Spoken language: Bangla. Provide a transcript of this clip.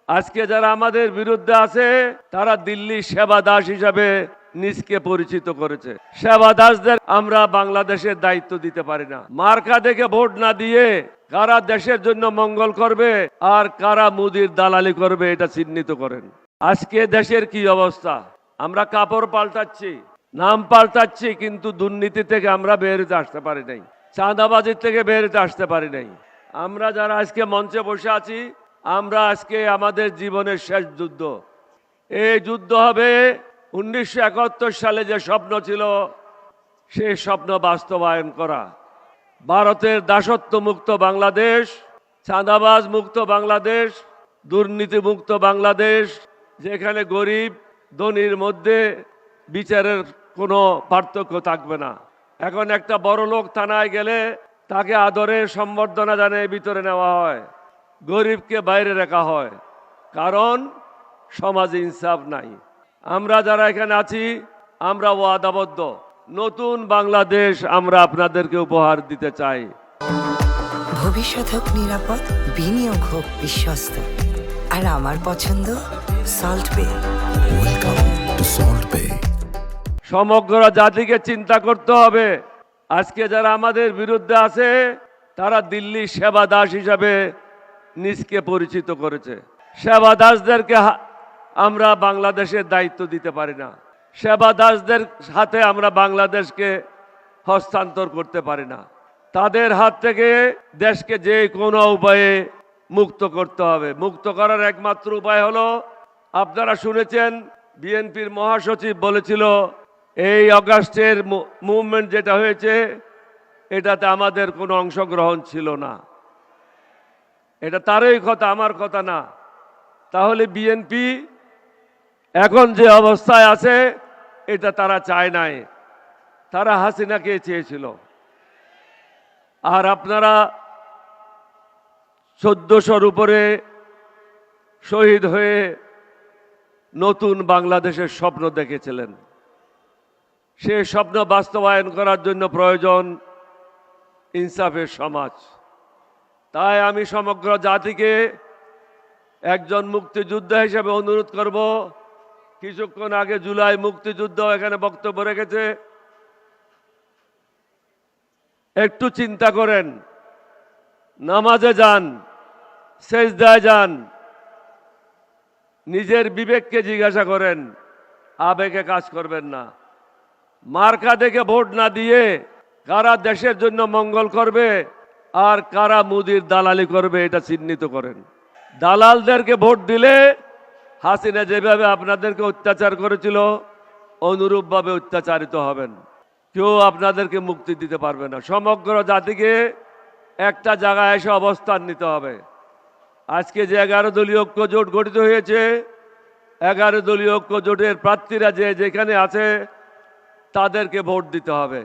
আজকে যারা আমাদের বিরুদ্ধে আছে তারা দিল্লি সেবা দাস হিসাবে নিজকে পরিচিত করেছে। সেবা দাসদের আমরা বাংলাদেশের দায়িত্ব দিতে পারি না। মার্কা দেখে ভোট না দিয়ে কারা দেশের জন্য মঙ্গল করবে আর কারা মুদির দালালি করবে এটা চিহ্নিত করেন। আজকে দেশের কি অবস্থা, আমরা কাপড় পাল্টাচ্ছি, নাম পাল্টাচ্ছি, কিন্তু দুর্নীতি থেকে আমরা বের হতে আসতে পারি নাই, চাঁদাবাজির থেকে বের হতে আসতে পারি নাই। আমরা যারা আজকে মঞ্চে বসে আছি, আমরা আজকে আমাদের জীবনের শেষ যুদ্ধ। এই যুদ্ধ হবে 1971 সালে যে স্বপ্ন ছিল সেই স্বপ্ন বাস্তবায়ন করা। ভারতের দাসত্ব মুক্ত বাংলাদেশ, চাঁদাবাজ মুক্ত বাংলাদেশ, দুর্নীতি মুক্ত বাংলাদেশ, যেখানে গরিব ধনীর মধ্যে বিচারের কোনো পার্থক্য থাকবে না। এখন একটা বড় লোক থানায় গেলে তাকে আদরে সম্বর্ধনা জানিয়ে ভিতরে নেওয়া হয়, গরিবকে বাইরে রাখা হয়, কারণ সমাজে ইনসাফ নাই। আমরা যারা এখানে আছি আমরা ওয়াদাবদ্ধ, নতুন বাংলাদেশ আমরা আপনাদেরকে উপহার দিতে চাই। ভবিষ্যৎ হোক নিরাপদ, বিনিয়োগ হোক বিশ্বস্ত, আর আমার পছন্দ সল্ট বে। ওয়েলকাম টু সল্ট বে। সমগ্র জাতিকে চিন্তা করতে হবে। আজকে যারা আমাদের বিরুদ্ধে আছে তারা দিল্লি সেবা দাস হিসাবে নিজকে পরিচিত করেছে। সেবা দাসদেরকে আমরা বাংলাদেশের দায়িত্ব দিতে পারি না। সেবা দাসদের হাতে আমরা বাংলাদেশকে হস্তান্তর করতে পারি না। তাদের হাত থেকে দেশকে যে কোনো উপায়ে মুক্ত করতে হবে। মুক্ত করার একমাত্র উপায় হলো, আপনারা শুনেছেন বিএনপির মহাসচিব বলেছিল এই অগাস্টের মুভমেন্ট যেটা হয়েছে এটাতে আমাদের কোনো অংশগ্রহণ ছিল না। এটা তারই কথা, আমার কথা না। তাহলে বিএনপি এখন যে অবস্থায় আছে এটা তারা চায় নাই, তারা হাসিনাকে চেয়েছিল। আর আপনারা 1400-র উপরে শহীদ হয়ে নতুন বাংলাদেশের স্বপ্ন দেখেছিলেন। সে স্বপ্ন বাস্তবায়ন করার জন্য প্রয়োজন ইনসাফের সমাজ। তাই আমি সমগ্র জাতিকে একজন মুক্তিযোদ্ধা হিসেবে অনুরোধ করব। কিছুক্ষণ আগে জুলাই মুক্তিযুদ্ধ এখানে বক্তব্য রেখেছে, একটু চিন্তা করেন, নামাজে যান, সেজদায় যান, নিজের বিবেককে জিজ্ঞাসা করেন, আবেগে কাজ করবেন না। মার্কা দেখে ভোট না দিয়ে কারা দেশের জন্য মঙ্গল করবে আর কারা মুদির দালালি করবে এটা চিহ্নিত করেন। দালালদেরকে ভোট দিলে হাসিনা যেভাবে আপনাদেরকে অত্যাচার করেছিল অনুরূপভাবে অত্যাচারিত হবেন, কেউ আপনাদেরকে মুক্তি দিতে পারবে না। সমগ্র জাতিকে একটা জায়গায় এসে অবস্থান নিতে হবে। আজকে যে 11 দলীয় ঐক্য জোট গঠিত হয়েছে, 11 দলীয় ঐক্য জোটের প্রার্থীরা যে যেখানে আছে তাদেরকে ভোট দিতে হবে।